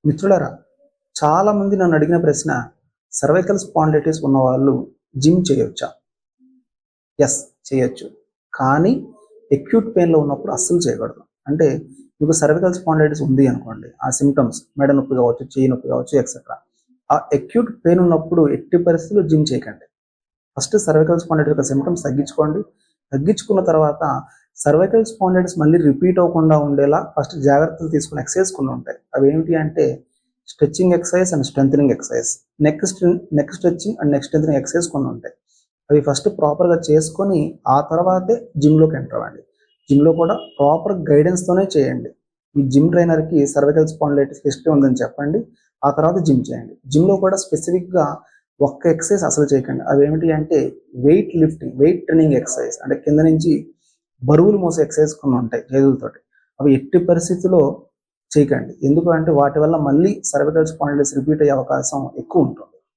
మిత్రులారా, చాలా మంది నన్ను అడిగిన ప్రశ్న, సర్వైకల్ స్పాండిలైటిస్ ఉన్న వాళ్ళు జిమ్ చేయొచ్చా? ఎస్, చేయొచ్చు. కానీ అక్యూట్ పెయిన్లో ఉన్నప్పుడు అస్సలు చేయకూడదు. అంటే మీకు సర్వైకల్ స్పాండిలైటిస్ ఉంది అనుకోండి, ఆ సిమ్టమ్స్ మెడ నొప్పి కావచ్చు, చెయ్యి నొప్పి కావచ్చు, ఎక్సెట్రా. ఆ అక్యూట్ పెయిన్ ఉన్నప్పుడు ఎట్టి పరిస్థితుల్లో జిమ్ చేయకండి. ఫస్ట్ సర్వైకల్ స్పాండిలైటిస్ యొక్క సిమ్టమ్స్ తగ్గించుకోండి. తగ్గించుకున్న తర్వాత సర్వైకల్ స్పాండిలైటిస్ మళ్ళీ రిపీట్ అవ్వకుండా ఉండేలా ఫస్ట్ జాగ్రత్తలు తీసుకుని ఎక్సర్సైజ్ కొన్ని ఉంటాయి. అవి ఏమిటి అంటే stretching exercise and strengthening exercise, neck stretching and neck strengthening exercise కొన్ని ఉంటాయి. అవి ఫస్ట్ ప్రాపర్గా చేసుకొని ఆ తర్వాతే జిమ్లోకి ఎంటర్ అవ్వండి. జిమ్లో కూడా ప్రాపర్ గైడెన్స్తోనే చేయండి. మీ జిమ్ ట్రైనర్కి సర్వైకల్ స్పాండిలైటిస్ హిస్టరీ ఉందని చెప్పండి. ఆ తర్వాత జిమ్ చేయండి. జిమ్లో కూడా స్పెసిఫిక్గా ఒక్క ఎక్సర్సైజ్ అసలు చేయకండి. అవి ఏమిటి అంటే weight lifting, weight training exercise, అంటే కింద నుంచి బరువులు మోసే ఎక్సర్సైజ్ కొన్ని ఉంటాయి చేతులతోటి. అవి ఎట్టి పరిస్థితుల్లో చేయకండి. ఎందుకు అంటే వాటి వల్ల మళ్ళీ సర్వైకల్ స్పాండిలైటిస్ రిపీట్ అయ్యే అవకాశం ఎక్కువ ఉంటుంది.